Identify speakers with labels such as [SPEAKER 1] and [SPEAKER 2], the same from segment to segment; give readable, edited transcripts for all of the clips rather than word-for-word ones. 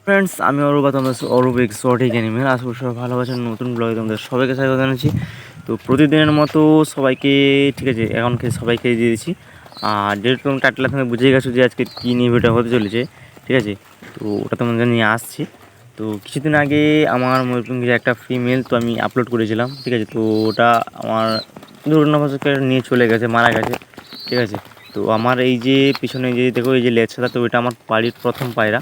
[SPEAKER 1] Friends, আমি অরূপ, তোমরা Arup exotic animal. আশা করি সবাই ভালো আছেন। নতুন ব্লগে তোমাদের সবাইকে স্বাগত জানাচ্ছি। তো প্রতিদিনের মতো সবাইকে, ঠিক আছে, এখন সবাইকে দিয়ে দিচ্ছি। আর যেরকম টাইটেলের সঙ্গে বুঝে গেছো যে আজকে কী নিয়ে ভিডিও হতে চলেছে, ঠিক আছে। তো ওটা তোমাদের নিয়ে আসছি। তো কিছুদিন আগে আমার ময়ূরপঙ্খীর একটা ফিমেল তো আমি আপলোড করেছিলাম, ঠিক আছে। তো ওটা আমার দুর্ঘটনাবশত নিয়ে চলে গেছে, মারা গেছে, ঠিক আছে। তো আমার এই যে পিছনে যে দেখো, এই যে লেজ সাদা, তো এটা আমার বাড়ির প্রথম পায়রা।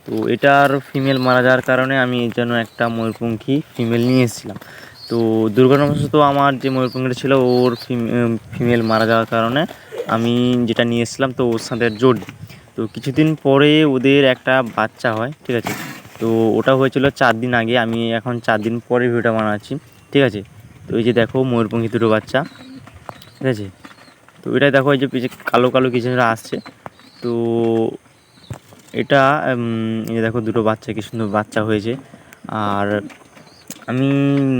[SPEAKER 1] তো এটার ফিমেল মারা যাওয়ার কারণে আমি এর জন্য একটা ময়ূরপঙ্খী ফিমেল নিয়ে এসেছিলাম। তো দুর্ঘটনাবশত আমার যে ময়ূরপঙ্খীটা ছিল ওর ফিমেল মারা যাওয়ার কারণে আমি যেটা নিয়ে এসেছিলাম তো ওর সাথে জোট দিই। তো কিছুদিন পরে ওদের একটা বাচ্চা হয়, ঠিক আছে। তো ওটা হয়েছিল 4 দিন আগে, আমি এখন 4 দিন পরে ভিডিওটা বানাচ্ছি, ঠিক আছে। তো এই যে দেখো ময়ূরপঙ্খী দুটো বাচ্চা, ঠিক আছে। তো এটা দেখো, এই যে কালো কালো কিছু আসছে। তো এটা এই যে দেখো দুটো বাচ্চা, কি সুন্দর বাচ্চা হয়েছে। আর আমি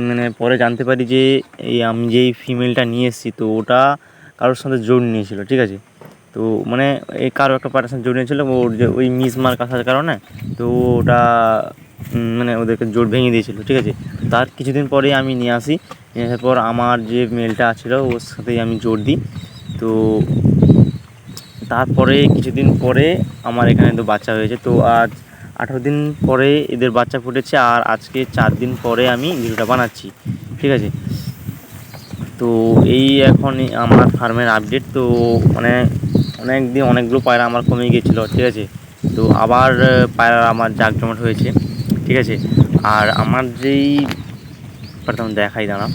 [SPEAKER 1] মানে পরে জানতে পারি যে এই আমি যেই ফিমেলটা নিয়ে এসেছি তো ওটা কারোর সাথে জোড় নিয়েছিল, ঠিক আছে। তো মানে এই কারো একটা পার্টির সাথে জোড় নিয়েছিল, ওর যে ওই মিসমার্ক আসার কারণে তো ওটা মানে ওদেরকে জোড় ভেঙে দিয়েছিল, ঠিক আছে। তার কিছুদিন পরেই আমি নিয়ে আসি, নিয়ে আসার পর আমার যে মেলটা ছিল ওর সাথেই আমি জোড় দিই। তো তারপরে কিছুদিন পরে আমার এখানে তো বাচ্চা হয়েছে। তো আজ 18 দিন পরে এদের বাচ্চা ফুটেছে, আর আজকে 4 দিন পরে আমি ভিডিওটা বানাচ্ছি, ঠিক আছে। তো এই এখন আমার ফার্মের আপডেট। তো মানে অনেকগুলো পায়রা আমার কমে গিয়েছিলো, ঠিক আছে। তো আবার পায়রা আমার জাঁকজমট হয়েছে, ঠিক আছে। আর আমার যেই প্রথম দেখাই দাঁড়া,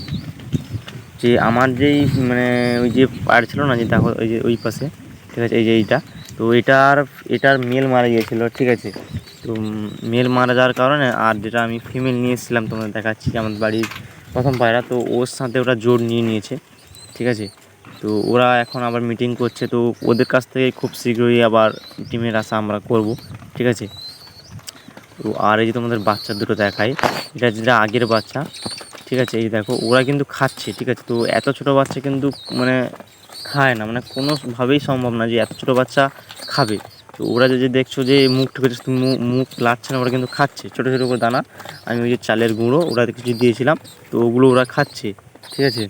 [SPEAKER 1] যে আমার যেই মানে ওই যে পায়রা ছিল না, যে দেখো ওই যে ওই পাশে, ঠিক আছে, এই যে এইটা। তো এটার মেল মারা গিয়েছিলো, ঠিক আছে। তো মেল মারা যাওয়ার কারণে আর যেটা আমি ফিমেল নিয়ে এসেছিলাম তোমাদের দেখাচ্ছি, আমাদের বাড়ির প্রথম পায়রা, তো ওর সাথে ওরা জোড় নিয়ে নিয়েছে, ঠিক আছে। তো ওরা এখন আবার মিটিং করছে, তো ওদের কাছ থেকে খুব শীঘ্রই আবার টিমের আশা আমরা করব, ঠিক আছে। তো আর এই যে তোমাদের বাচ্চা দুটো দেখাই, এটা যেটা আগের বাচ্চা, ঠিক আছে। এই দেখো ওরা কিন্তু খাচ্ছে, ঠিক আছে। তো এত ছোট বাচ্চা কিন্তু মানে খায় না, মানে কোনোভাবেই সম্ভব না যে এত ছোট বাচ্চা খাবে। তো ওরা যে দেখছো যে মুখ ঠুকেছে, মুখ লাগছে না, ওরা কিন্তু খাচ্ছে ছোটো ছোটো করে দানা। আমি ওই যে চালের গুঁড়ো ওরা কিছু দিয়েছিলাম, তো ওগুলো ওরা খাচ্ছে, ঠিক আছে।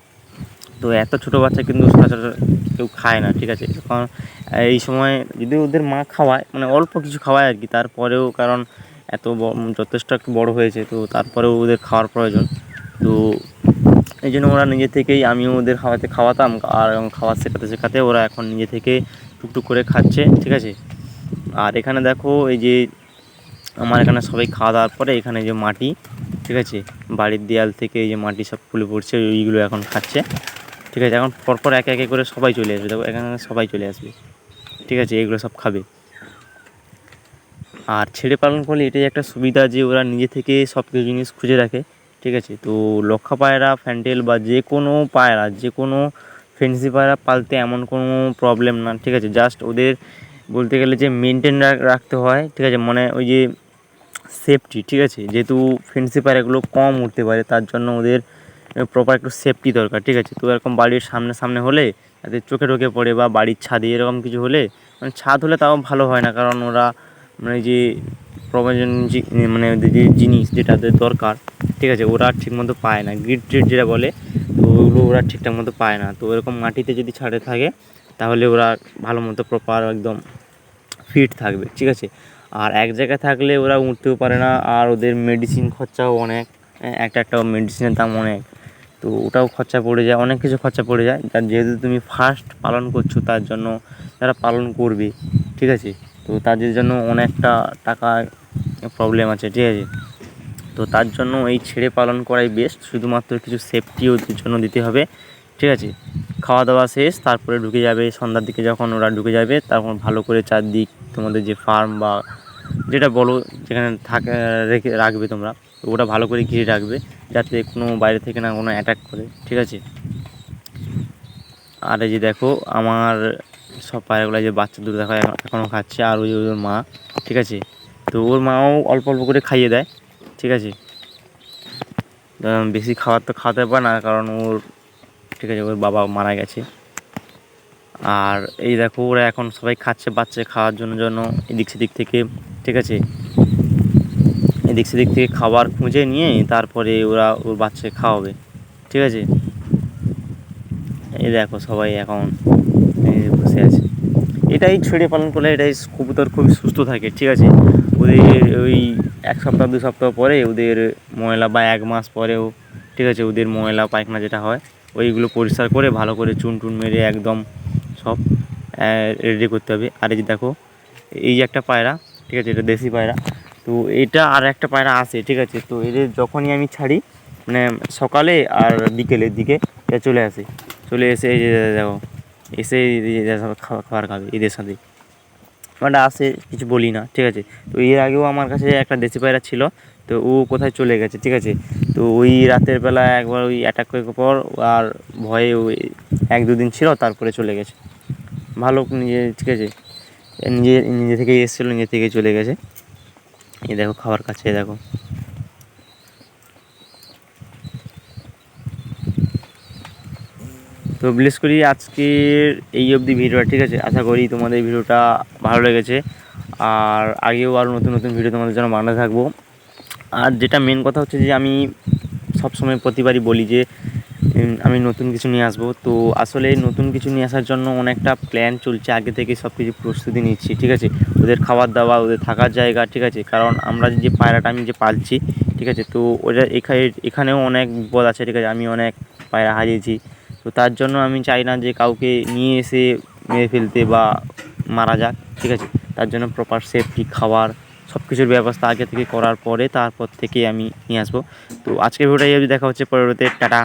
[SPEAKER 1] তো এত ছোটো বাচ্চা কিন্তু সচরাচর কেউ খায় না, ঠিক আছে। কারণ এই সময় যদি ওদের মা খাওয়ায়, মানে অল্প কিছু খাওয়ায় আর কি, তারপরেও কারণ যথেষ্ট একটু বড়ো হয়েছে, তো তারপরেও ওদের খাওয়ার প্রয়োজন। তো এই জন্য ওরা নিজে থেকেই, আমিও ওদের খাওয়াতাম, আর খাওয়া শেখাতে শেখাতে ওরা এখন নিজে থেকে টুকটুক করে খাচ্ছে, ঠিক আছে। আর এখানে দেখো, এই যে আমার এখানে সবাই খাওয়া দাওয়ার পরে এখানে যে মাটি, ঠিক আছে, বাড়ির দেয়াল থেকে এই যে মাটি সব খুলে পড়ছে, ওইগুলো এখন খাচ্ছে, ঠিক আছে। এখন পরপর একে একে করে সবাই চলে আসবে, দেখো এখানে সবাই চলে আসবে, ঠিক আছে, এগুলো সব খাবে। আর ছেড়ে পালন করলে এটাই একটা সুবিধা যে ওরা নিজে থেকে সব কিছু জিনিস খুঁজে রাখে, ঠিক আছে। তো লক্ষা পায়রা, ফ্যান্টেল বা যে কোনো পায়রা, যে কোনো ফেন্সি পায়রা পালতে এমন কোনো প্রবলেম না, ঠিক আছে। জাস্ট ওদের বলতে গেলে যে মেনটেন রাখতে হয়, ঠিক আছে, মানে ওই যে সেফটি, ঠিক আছে। যেহেতু ফেন্সি পায়রাগুলো কম উঠতে পারে, তার জন্য ওদের প্রপার একটু সেফটি দরকার, ঠিক আছে। তো এরকম বাড়ির সামনে সামনে হলে তাদের চোখে ঢোকে পড়ে, বা বাড়ির ছাদে এরকম কিছু হলে, মানে ছাদ হলে তাও ভালো হয় না, কারণ ওরা মানে যে প্রয়োজন মানে ওদের যে জিনিস যেটা ওদের দরকার, ঠিক আছে, ওরা ঠিকমতো পায় না, গ্রিড ট্রিড যেটা বলে, তো ওগুলো ওরা ঠিকঠাক মতো পায় না। তো এরকম মাটিতে যদি ছাড়ে থাকে তাহলে ওরা ভালো মতো প্রপার একদম ফিট থাকবে, ঠিক আছে। আর এক জায়গায় থাকলে ওরা উঠতেও পারে না, আর ওদের মেডিসিন খরচাও অনেক, একটা মেডিসিনের দাম অনেক। তো ওটাও খরচা পড়ে যায়, অনেক কিছু খরচা পড়ে যায়। তার যেহেতু তুমি ফার্স্ট পালন করছো, তার জন্য যারা পালন করবে, ঠিক আছে, তো তাদের জন্য অনেকটা টাকা প্রবলেম আছে, ঠিক আছে। তো তার জন্য এই ছেড়ে পালন করাই বেস্ট, শুধুমাত্র কিছু সেফটি ওদের জন্য দিতে হবে, ঠিক আছে। খাওয়া দাওয়া শেষ, তারপরে ঢুকে যাবে সন্ধ্যার দিকে, যখন ওরা ঢুকে যাবে তখন ভালো করে চারদিক তোমাদের যে ফার্ম বা যেটা বলো যেখানে থাকে রাখবে তোমরা, তো ওটা ভালো করে ঘিরে রাখবে, যাতে কোনো বাইরে থেকে না কোনো অ্যাটাক করে, ঠিক আছে। আর এই যে দেখো আমার সব পায়রাগুলো যে বাচ্চা দুটো দেখো এখনও খাচ্ছে, আর ওই ওর মা, ঠিক আছে। তো ওর মাও অল্প অল্প করে খাইয়ে দেয়, ঠিক আছে। বেশি খাবার তো খাওয়াতে পারে না, কারণ ওর, ঠিক আছে, ওর বাবা মারা গেছে। আর এই দেখো ওরা এখন সবাই খাচ্ছে, বাচ্চা খাওয়ার জন্য এদিক সেদিক থেকে, ঠিক আছে। এদিক সেদিক থেকে খাবার খুঁজে নিয়ে তারপরে ওরা ওর বাচ্চাকে খাওয়াবে, ঠিক আছে। এই দেখো সবাই এখন বসে আছে। এটাই ছেড়ে পালন করলে এটাই কবুতর খুবই সুস্থ থাকে, ঠিক আছে। ওদের ওই 1 সপ্তাহ 2 সপ্তাহ পরে ওদের ময়লা বা 1 মাস পরেও, ঠিক আছে, ওদের ময়লা পায়খানা যেটা হয় ওইগুলো পরিষ্কার করে ভালো করে চুন টুন মেরে একদম সব রেডি করতে হবে। আর এই যে দেখো এই যে একটা পায়রা, ঠিক আছে, এটা দেশি পায়রা। তো এটা আর একটা পায়রা আছে, ঠিক আছে। তো এদের যখনই আমি ছাড়ি মানে সকালে আর বিকেলের দিকে এটা চলে আসে, চলে এসে এই যে দেখো এসে খাবার খাবে এদের সাথে, মানে আসে, কিছু বলি না, ঠিক আছে। তো এর আগেও আমার কাছে একটা দেশি পায়রা ছিল, তো ও কোথায় চলে গেছে, ঠিক আছে। তো ওই রাতের বেলা একবার ওই অ্যাটাক করার পর আর ভয়ে ওই 1-2 দিন ছিল, তারপরে চলে গেছে। ভালো নিজে, ঠিক আছে, নিজে নিজে থেকেই এসেছিলো, নিজে থেকেই চলে গেছে। এই দেখো খাবার খাচ্ছে, দেখো। তো বিশেষ করি আজকের এই অবধি ভিডিওটা, ঠিক আছে। আশা করি তোমাদের ভিডিওটা ভালো লেগেছে, আর আগেও আরও নতুন নতুন ভিডিও তোমাদের জন্য বানাতে থাকবো। আর যেটা মেন কথা হচ্ছে যে আমি সবসময় প্রতিবারই বলি যে আমি নতুন কিছু নিয়ে আসবো। তো আসলে নতুন কিছু নিয়ে আসার জন্য অনেকটা প্ল্যান চলছে, আগে থেকে সব কিছু প্রস্তুতি নিচ্ছি, ঠিক আছে। ওদের খাবার দাবার, ওদের থাকার জায়গা, ঠিক আছে। কারণ আমরা যে পায়রাটা আমি যে পালছি, ঠিক আছে, তো ওটা এখানেও অনেক বিপদ আছে, ঠিক আছে। আমি অনেক পায়রা হারিয়েছি, তো তার জন্য আমি চাই না যে কাউকে নিয়ে এসে মেরে ফেলতে বা মারা যাক, ঠিক আছে। তার জন্য প্রপার সেফটি, খাবার, সব কিছুর ব্যবস্থা আগে থেকে করার পরে তারপর থেকে আমি নিয়ে আসবো। তো আজকের ভিডিওটা এই অবধি, দেখা হচ্ছে পরবর্তীতে, টাটা।